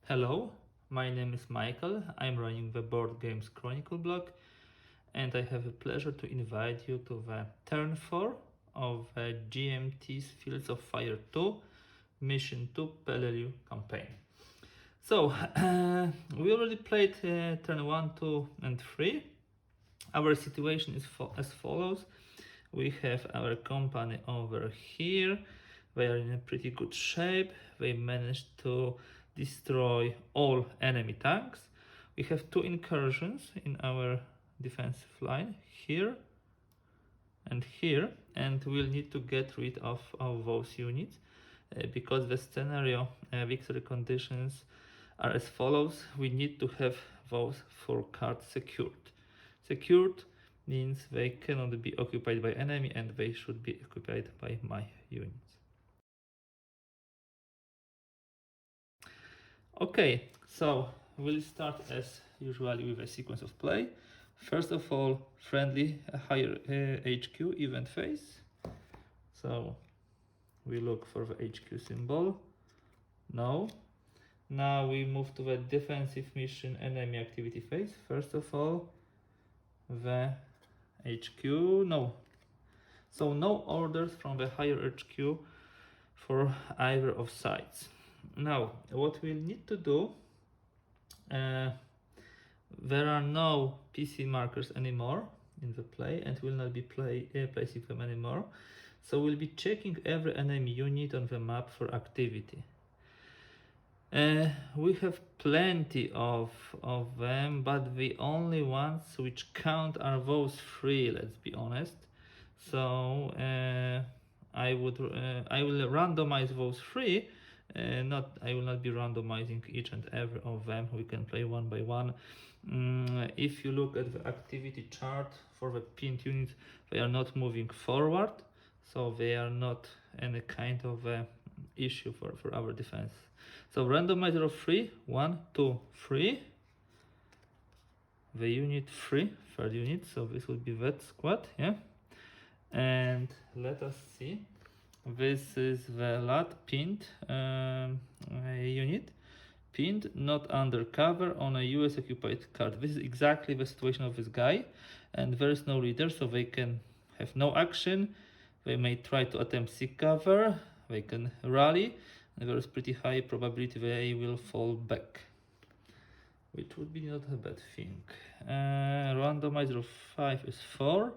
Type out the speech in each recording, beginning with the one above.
Hello, my name is Michael. I'm running the Board Games Chronicle blog, and I have a pleasure to invite you to the turn 4 of GMT's Fields of Fire 2 Mission 2 Peleliu campaign. So, we already played turn 1, 2, and 3. Our situation is as follows. We have our company over here. They are in a pretty good shape. They managed to destroy all enemy tanks. We have two incursions in our defensive line, here and here, and we'll need to get rid of those units because the scenario victory conditions are as follows. We need to have those 4 cards secured. Secured means they cannot be occupied by enemy and they should be occupied by my units. Okay, so we'll start as usually with a sequence of play. First of all, friendly higher HQ event phase. So we look for the HQ symbol. No. Now we move to the defensive mission enemy activity phase. First of all, the HQ, no. So no orders from the higher HQ for either of sides. Now, what we'll need to do, there are no PC markers anymore in the play and will not be placing them anymore. So we'll be checking every enemy unit on the map for activity. We have plenty of them, but the only ones which count are those 3, let's be honest. So I will randomize those 3. I will not be randomizing each and every of them. We can play one by one. If you look at the activity chart for the pinned units, they are not moving forward, so they are not any kind of issue for our defense. So randomizer of 3, 1, 2, 3. The unit 3, third unit, so this would be that squad, yeah. And let us see. This is the LAT pinned unit. Pinned, not under cover on a US occupied card. This is exactly the situation of this guy, and there is no leader, so they can have no action. They may try to attempt seek cover. They can rally, and there is pretty high probability they will fall back, which would be not a bad thing. Randomizer of 5 is 4.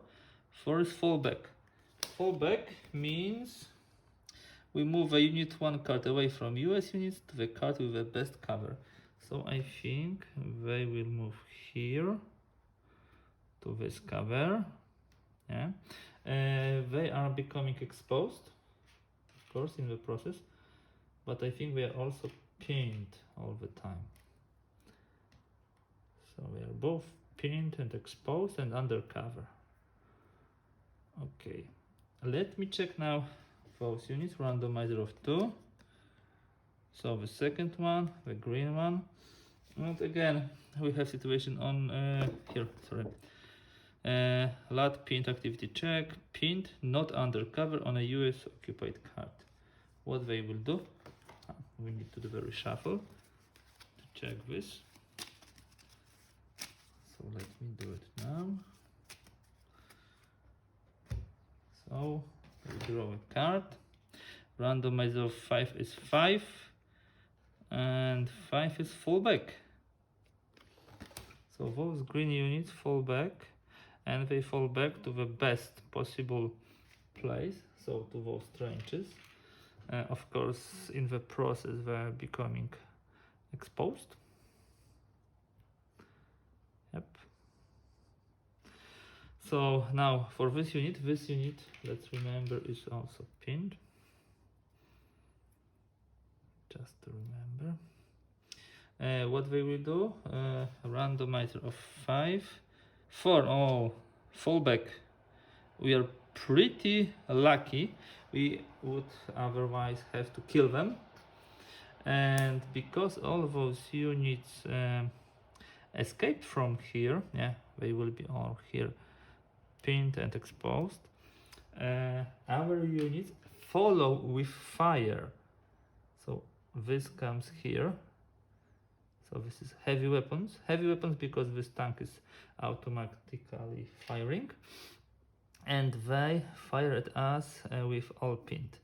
4 is fallback. Fallback means we move a unit 1 card away from US units to the card with the best cover. So I think they will move here to this cover. Yeah. They are becoming exposed, of course, in the process, but I think they are also pinned all the time. So they are both pinned and exposed and undercover. Okay, let me check now those units. Randomizer of 2. So the second one, the green one, and again we have situation on here. Sorry. LAT pinned activity check, pinned, not undercover on a US occupied card. What they will do? We need to do the reshuffle to check this. So let me do it now. So we draw a card. Randomizer of 5 is 5, and 5 is fallback. So those green units fall back, and they fall back to the best possible place, so to those trenches. Of course, in the process they are becoming exposed. Yep. So now for this unit, let's remember, is also pinned. Just to remember. What they will do? Randomizer of 5. 4. Oh, fallback. We are pretty lucky. We would otherwise have to kill them. And because all of those units escaped from here, yeah, they will be all here pinned and exposed. Our units follow with fire. So this comes here So this is heavy weapons. Heavy weapons because this tank is automatically firing. And they fire at us with all pinned.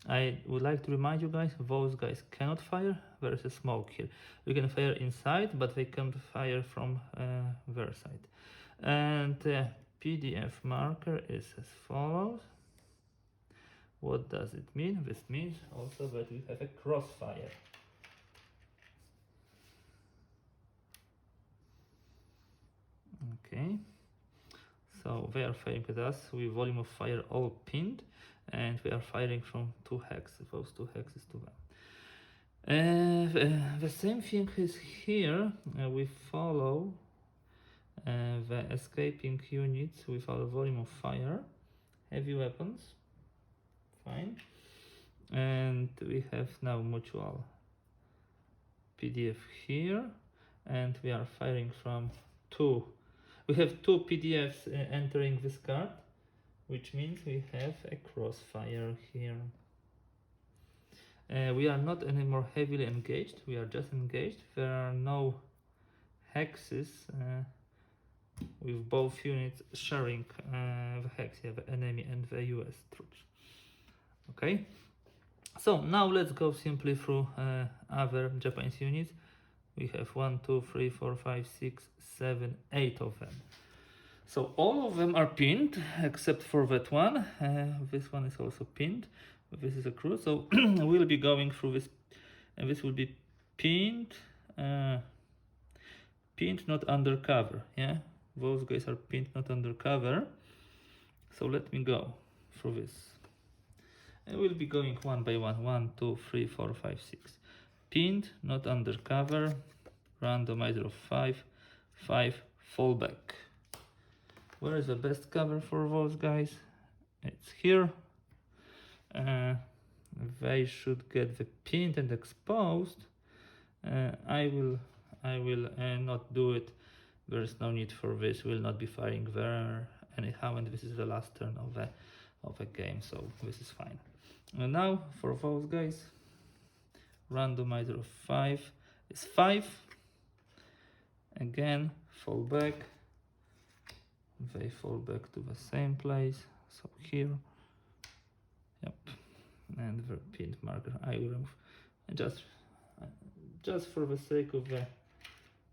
I would like to remind you guys, those guys cannot fire. There is a smoke here. You can fire inside, but they can't fire from their side. And PDF marker is as follows. What does it mean? This means also that we have a crossfire. Okay. So they are firing at us with volume of fire all pinned, and we are firing from 2 hexes, those 2 hexes to them. The same thing is here. We follow the escaping units with our volume of fire, heavy weapons, fine. And we have now mutual PDF here, and we are firing from 2. We have 2 PDFs entering this card, which means we have a crossfire here. We are not anymore heavily engaged, we are just engaged. There are no hexes with both units sharing the hex, the enemy and the US troops. Okay, so now let's go simply through other Japanese units. We have 1, 2, 3, 4, 5, 6, 7, 8 of them. So all of them are pinned except for that one. This one is also pinned. This is a crew. So we'll be going through this, and this will be pinned, pinned, not undercover. Yeah, those guys are pinned, not undercover. So let me go through this. And we'll be going one by one. 1, 2, 3, 4, 5, 6. Pinned, not undercover. Randomizer of 5. 5. Fallback. Where is the best cover for those guys? It's here. They should get the pinned and exposed. I will not do it. There is no need for this. We'll not be firing there anyhow, and this is the last turn of the game, so this is fine. And now for those guys, randomizer of 5 is 5. Again, fall back. They fall back to the same place, so here. Yep, and the pinned marker I will remove. And just for the sake of the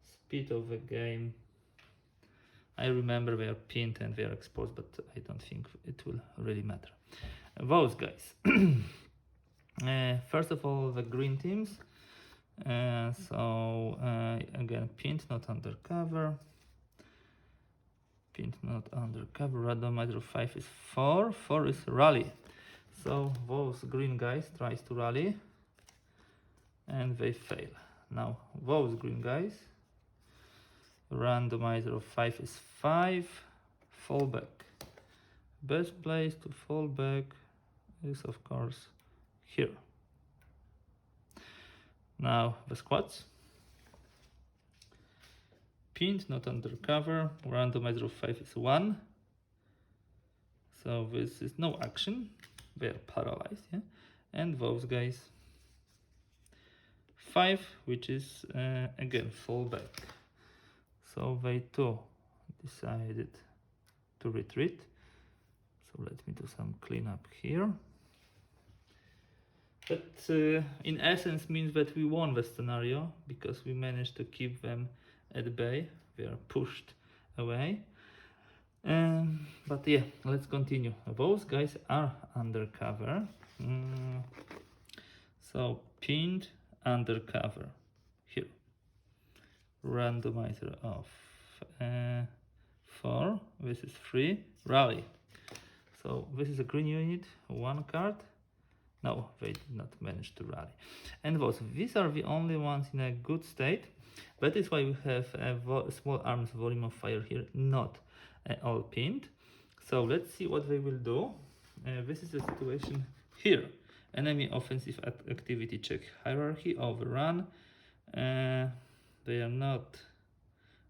speed of the game, I remember they are pinned and they are exposed, but I don't think it will really matter. Those guys. First of all, the green teams. Again, pinned, not undercover. Pinned, not undercover. Randomizer of 5 is 4. 4 is rally. So those green guys tries to rally, and they fail. Now those green guys. Randomizer of 5 is 5. Fall back. Best place to fall back is of course here. Now the squads. Pinned, not undercover. Randomizer of 5 is 1. So this is no action. They are paralyzed, yeah. And those guys 5, which is again fall back. So they too decided to retreat. So let me do some cleanup here. That in essence means that we won the scenario because we managed to keep them at bay. They are pushed away. But yeah, let's continue. Those guys are undercover. So pinned, undercover here. Randomizer of 4. This is 3. Rally. So this is a green unit, 1 card. No, they did not manage to rally. And these are the only ones in a good state. That is why we have a small arms volume of fire here, not all pinned. So let's see what they will do. This is the situation here. Enemy offensive activity check hierarchy, overrun. They are not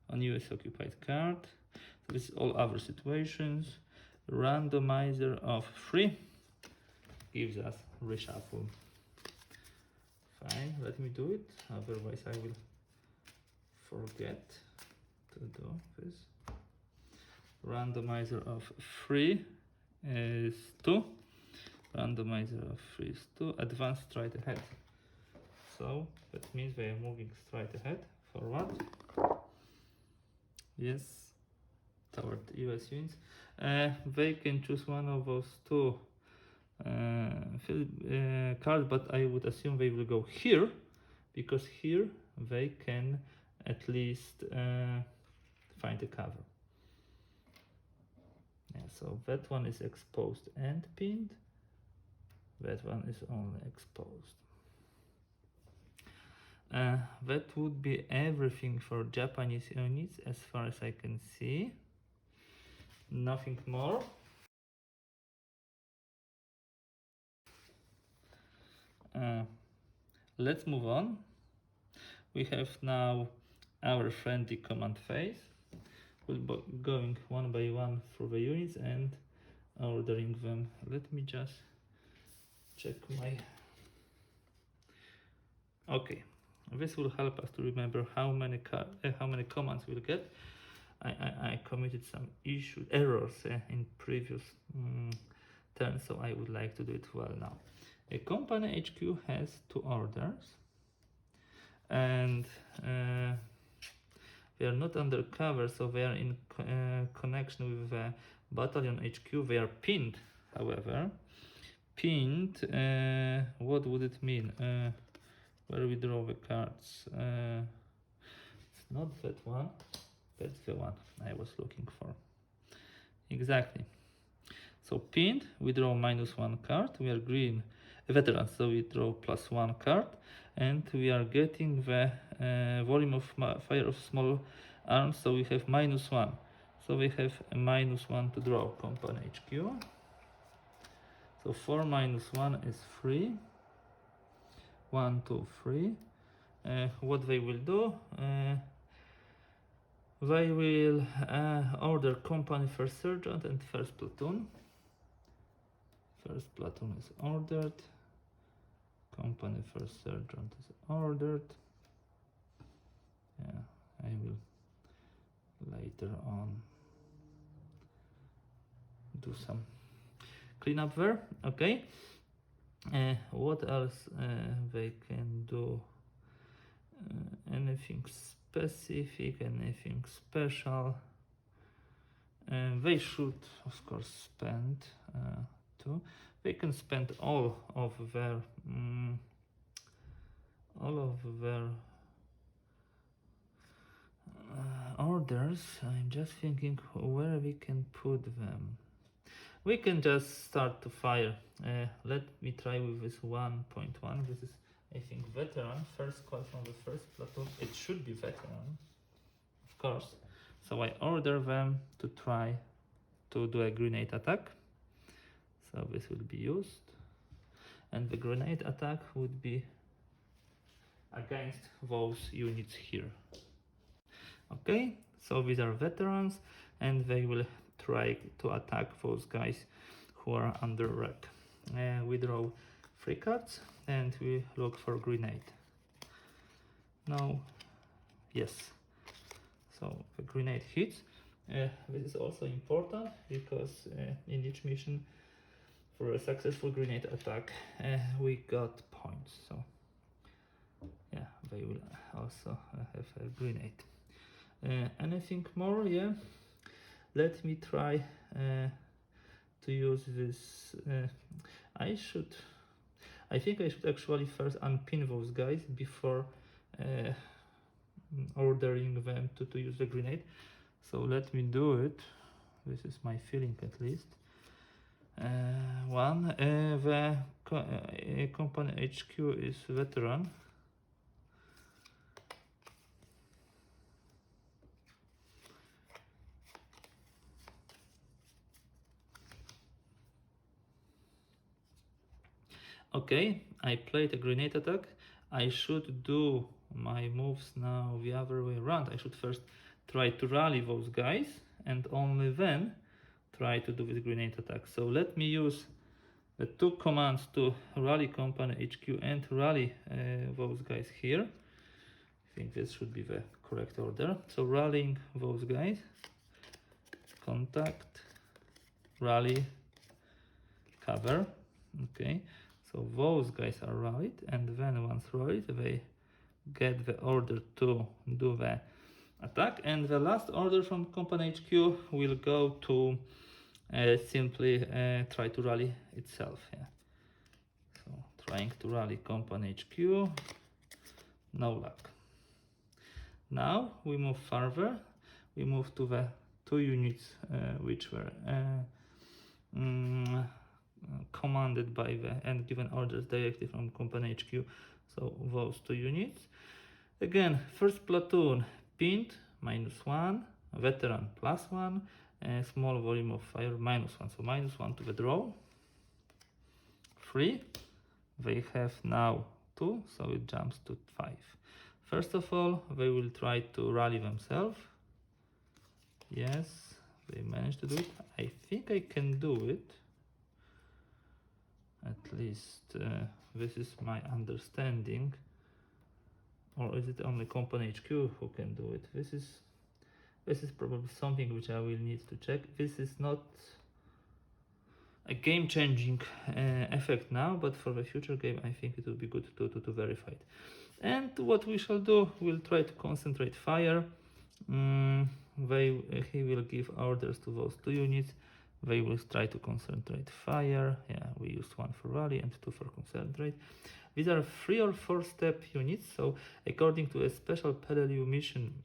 on US occupied card. So this is all other situations. Randomizer of 3 gives us reshuffle. Fine, let me do it. Otherwise I will forget to do this. Randomizer of 3 is 2. Randomizer of 3 is 2. Advance straight ahead. So that means they are moving straight ahead, forward. Yes, toward US units. They can choose one of those two cards, but I would assume they will go here, because here they can at least find a cover. Yeah, so that one is exposed and pinned. That one is only exposed. That would be everything for Japanese units as far as I can see. Nothing more. Let's move on. We have now our friendly command phase. We'll be going one by one through the units and ordering them. Let me just check my... Okay, this will help us to remember how many commands we'll get. I committed some errors in previous turns, so I would like to do it well now. A company HQ has 2 orders, and they are not undercover, so they are in connection with the battalion HQ. They are pinned, however. Pinned, what would it mean? Where we draw the cards? It's not that one, that's the one I was looking for. Exactly. So pinned, we draw -1 card. We are green veterans, so we draw +1 card, and we are getting the volume of fire of small arms, so we have -1. So we have a -1 to draw, company HQ. So 4 -1 is 3. 1, 2, 3. What they will do? They will order company first sergeant and first platoon. First platoon is ordered. Company first sergeant is ordered. Yeah, I will later on do some cleanup there. Okay. What else they can do? Anything specific, anything special? They should, of course, spend too. They can spend all of their orders. I'm just thinking where we can put them. We can just start to fire. Let me try with this 1.1. This is, I think, veteran. First squad from the first platoon. It should be veteran, of course. So I order them to try to do a grenade attack. So this will be used. And the grenade attack would be against those units here. Okay, so these are veterans, and they will try to attack those guys who are under wreck. We draw 3 cards and we look for grenade. Now, yes, so the grenade hits. This is also important because in each mission, for a successful grenade attack, we got points. So yeah, they will also have a grenade. Anything more? Yeah. Let me try to use this. I think I should actually first unpin those guys before ordering them to use the grenade. So let me do it. This is my feeling, at least. The company HQ is veteran. Okay, I played a grenade attack. I should do my moves now the other way around. I should first try to rally those guys and only then try to do this grenade attack. So let me use the 2 commands to rally company HQ and rally those guys here. I think this should be the correct order. So rallying those guys, contact, rally, cover. Okay, so those guys are rallied, and then once rallied, they get the order to do the attack, and the last order from company HQ will go to simply try to rally itself. Yeah. So trying to rally company HQ, no luck. Now we move further. We move to the 2 units which were commanded by the and given orders directly from company HQ. So those 2 units. Again, first platoon pinned -1, veteran +1, and small volume of fire -1. So -1 to the draw. 3. They have now 2, so it jumps to 5. First of all, they will try to rally themselves. Yes, they managed to do it. I think I can do it. At least this is my understanding. Or is it only company HQ who can do it? This is probably something which I will need to check. This is not a game-changing effect now, but for the future game, I think it will be good to verify it. And what we shall do, we'll try to concentrate fire. He will give orders to those 2 units. They will try to concentrate fire. Yeah, we used 1 for rally and 2 for concentrate. These are 3 or 4 step units, so according to a special Peleliu mission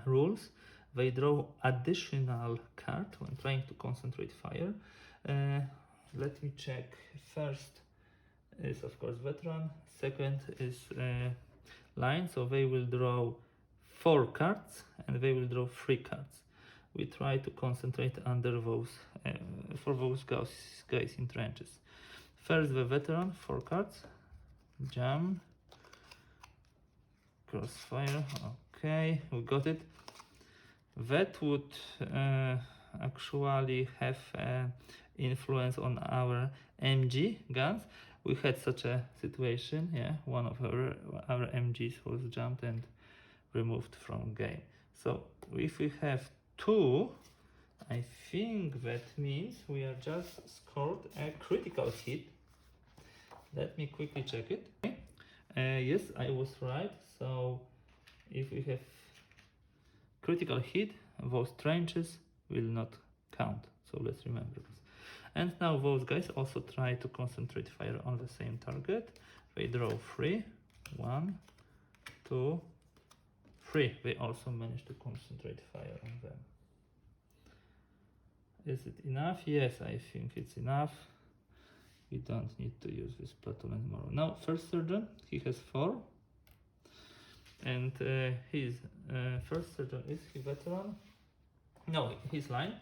rules, they draw additional card when trying to concentrate fire. Let me check. First is of course veteran, second is line, so they will draw 4 cards and they will draw 3 cards. We try to concentrate under those for those guys in trenches. First the veteran, 4 cards, jam, crossfire. Okay, we got it. That would actually have influence on our MG guns. We had such a situation. Yeah, one of our MGs was jumped and removed from game. So if we have 2, I think that means we are just scored a critical hit. Let me quickly check it. Yes, I was right. So if we have critical hit, those trenches will not count. So let's remember this. And now those guys also try to concentrate fire on the same target. They draw 3, 1, 2, 3. They also manage to concentrate fire on them. Is it enough? Yes, I think it's enough. We don't need to use this platoon anymore. Now, first sergeant, he has 4. And his first sergeant is he veteran? No, his line.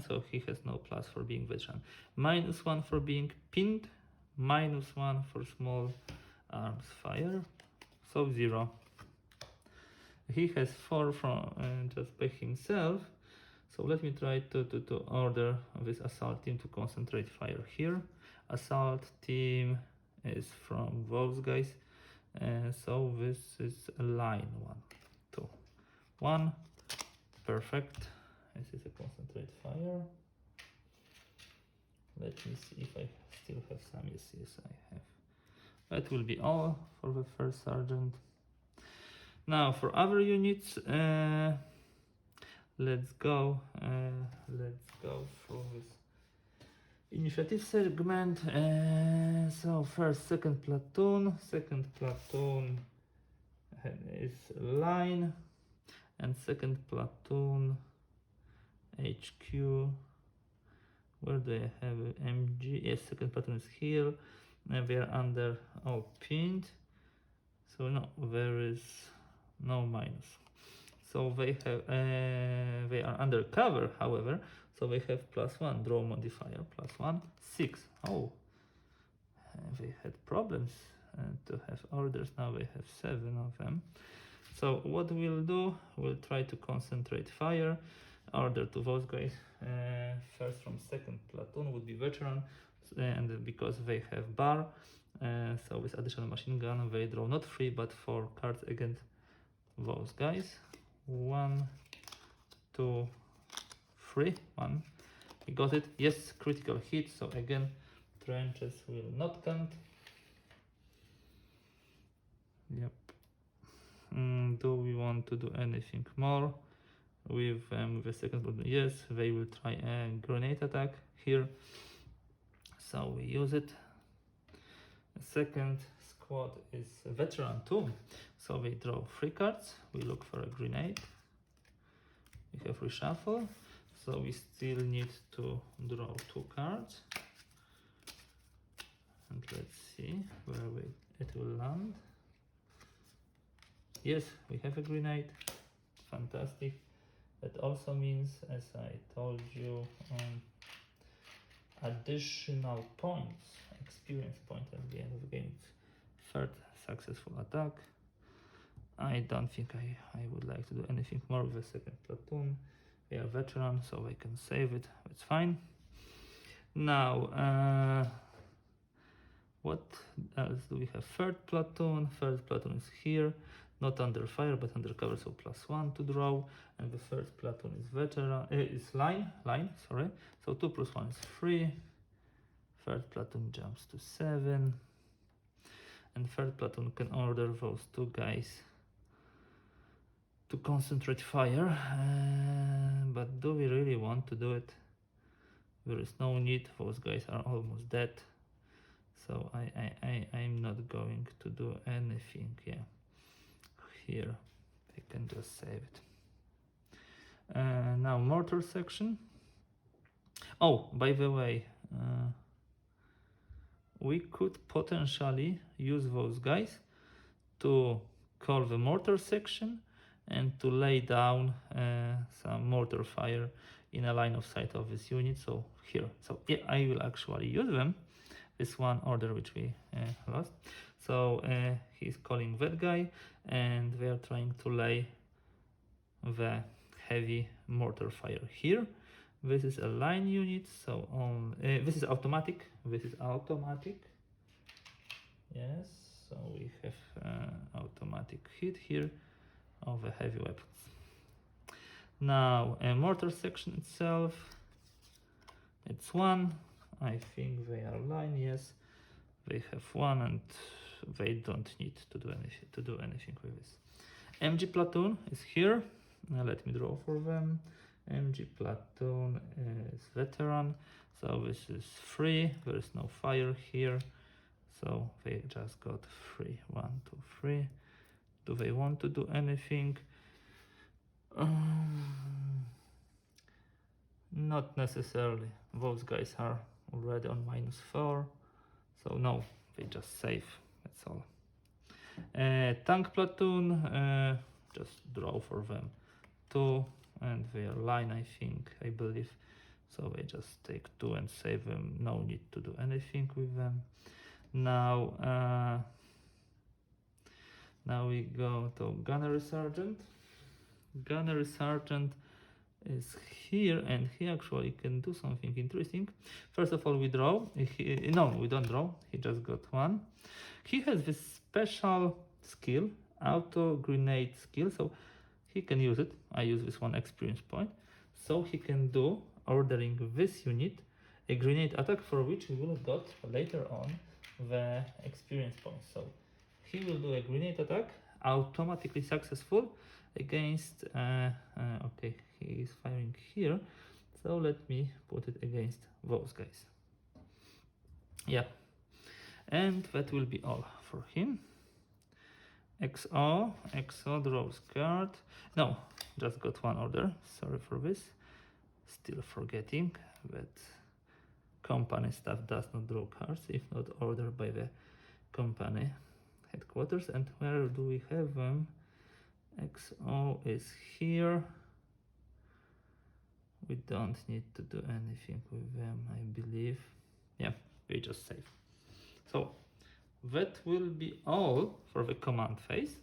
So he has no plus for being veteran. -1 for being pinned, -1 for small arms fire, so 0. He has 4 from just by himself. So let me try to order this assault team to concentrate fire here. Assault team is from those guys. So this is a line 1, 2, 1. Perfect. This is a concentrate fire. Let me see if I still have some. Yes, I have. That will be all for the first sergeant. Now for other units, let's go through this initiative segment. So first, second platoon is line, and second platoon HQ. Where do I have MG? Yes, second platoon is here. They are under all pinned. So no, there is no minus. So they have they are under cover, however. So they have +1 draw modifier, +1, 6. Oh, they had problems to have orders. Now they have 7 of them. So what we'll do, we'll try to concentrate fire. order to those guys. First from second platoon would be veteran, and because they have bar, so with additional machine gun they draw not 3 but 4 cards against those guys. 1, 2, 3, 1. We got it. Yes, critical hit. So again, trenches will not count. Yep. Do we want to do anything more with the second button? Yes, they will try a grenade attack here, so we use it. The second squad is veteran 2, so they draw 3 cards. We look for a grenade. We have reshuffle, so we still need to draw 2 cards. And let's see where it will land. Yes, we have a grenade. Fantastic. That also means, as I told you, additional points, experience point at the end of the game. Third successful attack. I don't think I would like to do anything more with the second platoon. They are veteran, so I can save it. It's fine. Now, what else do we have? Third platoon. Third platoon is here. Not under fire, but under cover, so +1 to draw. And the third platoon is veteran. Is line. Sorry. So 2 + 1 is 3. Third platoon jumps to 7. And third platoon can order those 2 guys to concentrate fire. But do we really want to do it? There is no need. Those guys are almost dead. So I'm not going to do anything. Yeah. Here I can just save it. Now mortar section. Oh, by the way, we could potentially use those guys to call the mortar section and to lay down some mortar fire in a line of sight of this unit. So here, so yeah, I will actually use them. This one order which we lost. So he's calling that guy, and they are trying to lay the heavy mortar fire here. This is a line unit, so this is automatic. Yes, so we have automatic hit here of the heavy weapons. Now a mortar section itself, it's 1. I think they are line. Yes, they have 1, and they don't need to do anything with this. MG platoon is here. Now let me draw for them. MG platoon is veteran, so this is 3. There is no fire here, so they just got 3. 1, 2, 3. Do they want to do anything? Not necessarily. Those guys are already on -4, so no, they just save. That's all. Tank platoon, just draw for them 2, and they are line, I believe. So they just take 2 and save them. No need to do anything with them. Now, now we go to gunnery sergeant. Gunnery sergeant is here, and he actually can do something interesting. First of all, we draw. No, we don't draw. He just got 1. He has this special skill, auto grenade skill, so he can use it. I use this 1 experience point, so he can do, ordering this unit, a grenade attack for which we will got later on the experience point. So he will do a grenade attack, automatically successful against okay, he is firing here, so let me put it against those guys. Yeah, and that will be all for him. XO draws card. No, just got 1 order. Sorry for this. Still forgetting that company staff does not draw cards if not ordered by the company headquarters. And where do we have them? XO is here. We don't need to do anything with them, I believe. Yeah, we just save. So that will be all for the command phase.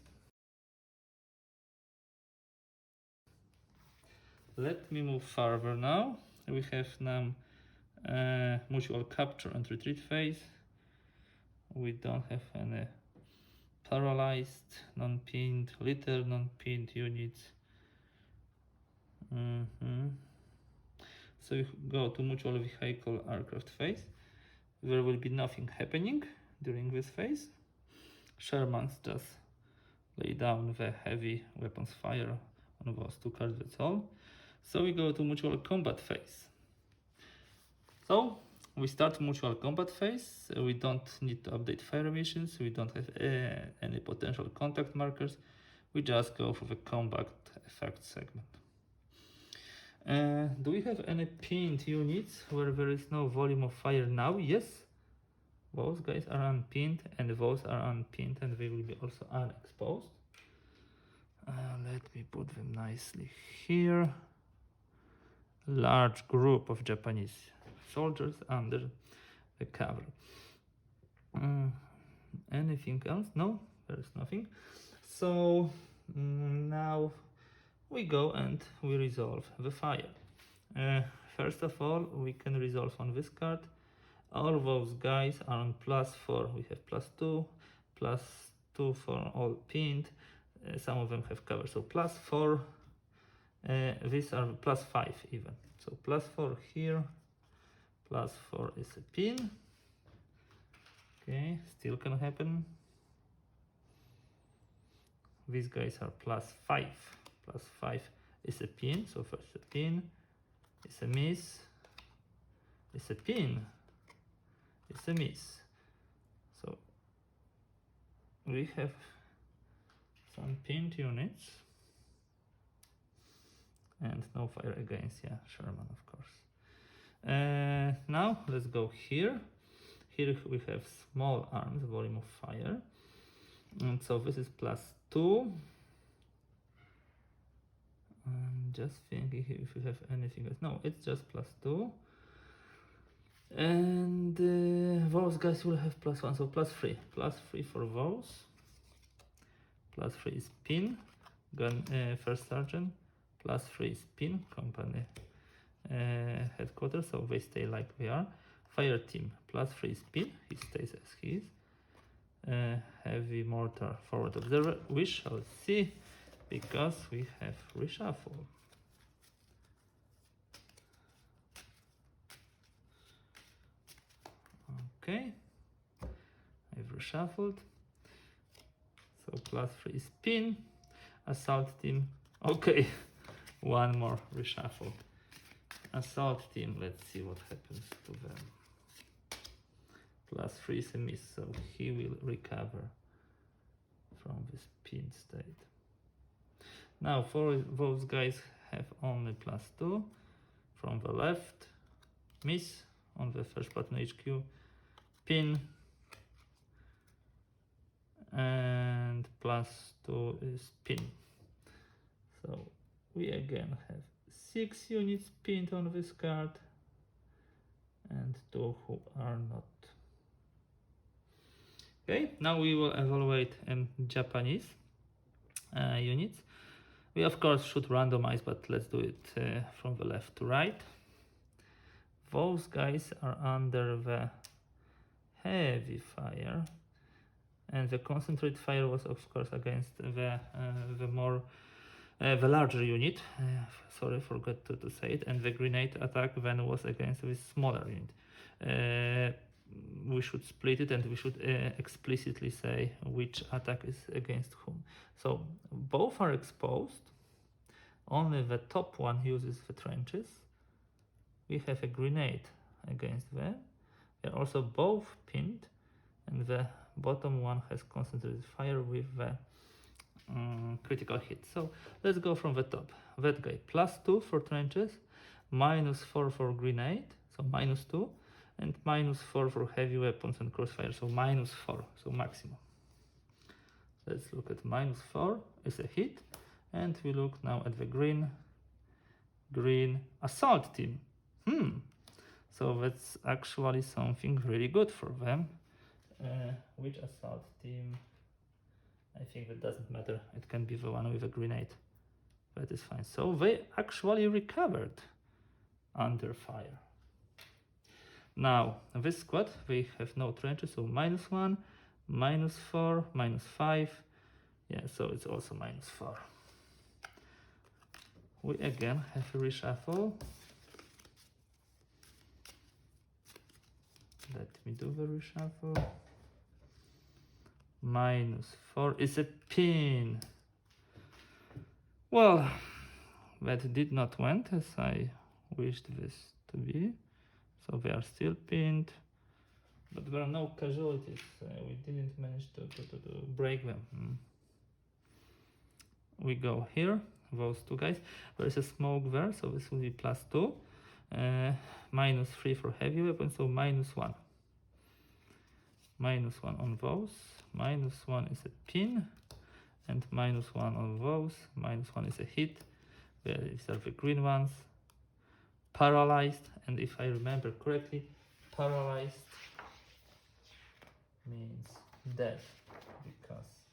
Let me move further now. We have now mutual capture and retreat phase. We don't have any paralyzed, non-pinned, little non-pinned units. So we go to mutual vehicle aircraft phase. There will be nothing happening during this phase. Shermans just lay down the heavy weapons fire on those two cards, that's all. So we go to mutual combat phase. So we start mutual combat phase. We don't need to update fire emissions. We don't have any potential contact markers. We just go for the combat effect segment. Do we have any pinned units where there is no volume of fire now? Yes. Those guys are unpinned and those are unpinned and they will be also unexposed. Let me put them nicely here. Large group of Japanese soldiers under the cover. Anything else? No, there is nothing. So now we go and we resolve the fire. First of all, we can resolve on this card. All those guys are on +4. We have +2, +2 for all pinned. Some of them have cover, so +4. These are +5 even. So +4 here, +4 is a pin. Okay, still can happen. These guys are +5. +5 is a pin. So first a pin, it's a miss, it's a pin, it's a miss. So we have some pinned units and no fire against, yeah, Sherman, of course. Now let's go here. Here we have small arms, volume of fire. And so this is +2. I'm just thinking if we have anything else. No, it's just +2. And those guys will have +1, so +3. +3 for those. +3 is pin, gun first sergeant. +3 is pin, company headquarters, so they stay like they are. Fire team, +3 is pin, he stays as he is. Heavy mortar forward observer, we shall see because we have reshuffle. Okay, I've reshuffled. So +3 is pin, assault team. Okay, one more reshuffle. Assault team, let's see what happens to them. +3 is a miss, so he will recover from this pin state. Now for those guys have only +2 from the left, miss on the first platoon HQ, pin, and +2 is pin. So we again have 6 units pinned on this card and 2 who are not. Okay, now we will evaluate Japanese units. We of course should randomize, but let's do it from the left to right. Those guys are under the heavy fire, and the concentrated fire was of course against the larger unit. Sorry, forgot to say it. And the grenade attack then was against this smaller unit. We should split it and we should explicitly say which attack is against whom. So both are exposed. Only the top one uses the trenches. We have a grenade against them. They're also both pinned, and the bottom one has concentrated fire with the critical hit. So let's go from the top. That guy +2 for trenches, -4 for grenade, so -2, and -4 for heavy weapons and crossfire, so -4, so maximum. Let's look at -4 is a hit, and we look now at the green assault team. So that's actually something really good for them. Which assault team? I think that doesn't matter. It can be the one with a grenade. That is fine. So they actually recovered under fire. Now, this squad, they have no trenches, so -1, -4, -5. Yeah, so it's also -4. We again have a reshuffle. Let me do the reshuffle. -4 is a pin. Well, that did not went as I wished this to be. So they are still pinned, but there are no casualties. We didn't manage to break them. We go here, those two guys. There is a smoke there, so this will be +2. -3 for heavy weapons, so -1. -1 on those. -1 is a pin, and -1 on those. -1 is a hit. These are the green ones. Paralyzed, and if I remember correctly, paralyzed means dead, because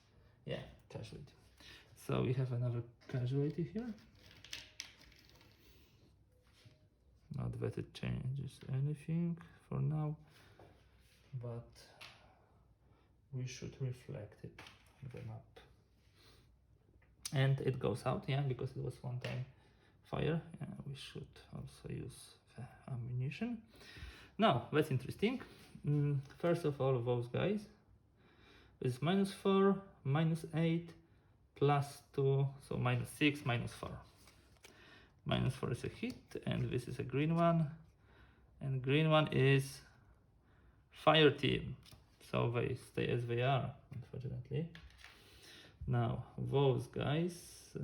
yeah, casualty. So we have another casualty here. Not that it changes anything for now, but we should reflect it on the map. And it goes out, yeah, because it was one time fire. We should also use the ammunition. Now, that's interesting. First of all, those guys is -4, -8, +2, so -6, -4. -4 is a hit, and this is a green one, and green one is fire team, so they stay as they are, unfortunately. Now, those guys,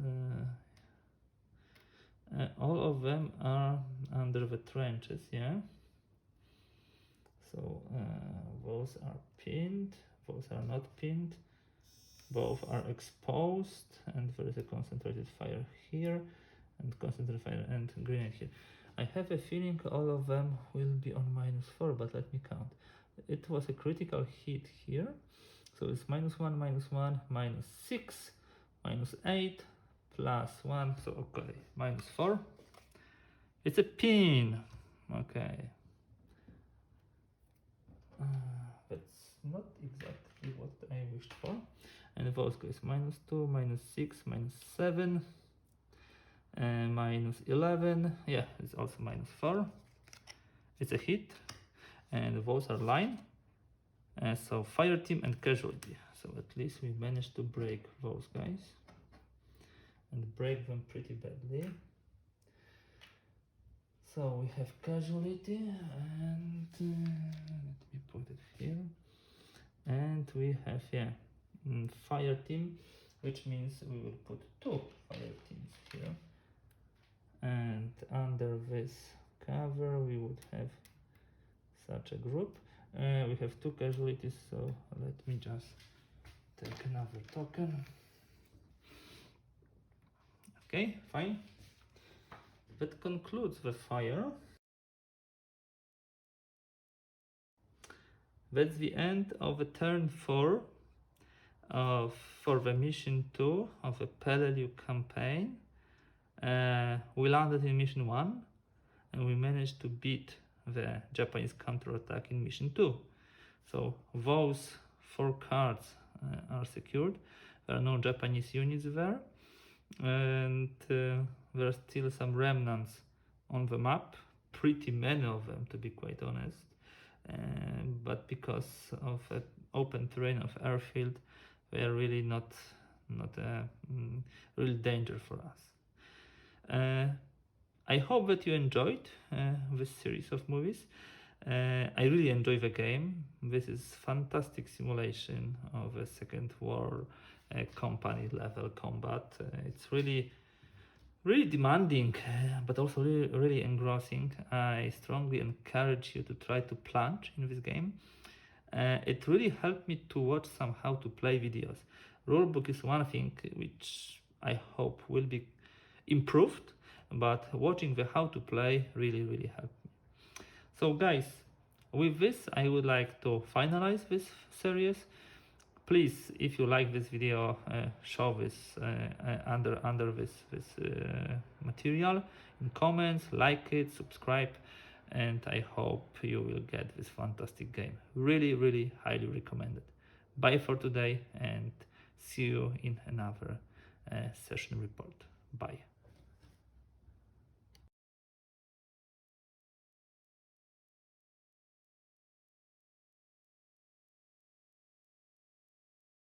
all of them are under the trenches, yeah. So those are pinned, those are not pinned, both are exposed, and there is a concentrated fire here, and concentrated fire and grenade here. I have a feeling all of them will be on -4, but let me count. It was a critical hit here, so it's -1, -1, -6, -8, +1, so okay, -4. It's a pin, okay. That's not exactly what I wished for. And those guys -2, -6, -7, and -11. Yeah, it's also -4. It's a hit, and those are line. So fire team and casualty. So at least we managed to break those guys, and break them pretty badly. So we have casualty, and let me put it here. And we have fire team, which means we will put 2 fire teams here. And under this cover we would have such a group. We have 2 casualties, so let me just take another token. Okay, fine. That concludes the fire. That's the end of the turn 4 for the mission 2 of the Peleliu campaign. We landed in mission 1, and we managed to beat the Japanese counterattack in mission 2. So those 4 cards are secured. There are no Japanese units there, and there are still some remnants on the map, pretty many of them to be quite honest, but because of open terrain of airfield, they are really not a real danger for us. I hope that you enjoyed this series of movies. I really enjoy the game. This is fantastic simulation of a Second War company level combat. It's really demanding, but also really engrossing. I strongly encourage you to try to plunge in this game. It really helped me to watch some how to play videos. Rulebook is one thing which I hope will be improved, but watching the how to play really helped me. So guys, with this I would like to finalize this series. Please, if you like this video, show this under this material in comments, like it, subscribe, and I hope you will get this fantastic game. Really, really highly recommended. Bye for today, and see you in another session report. Bye.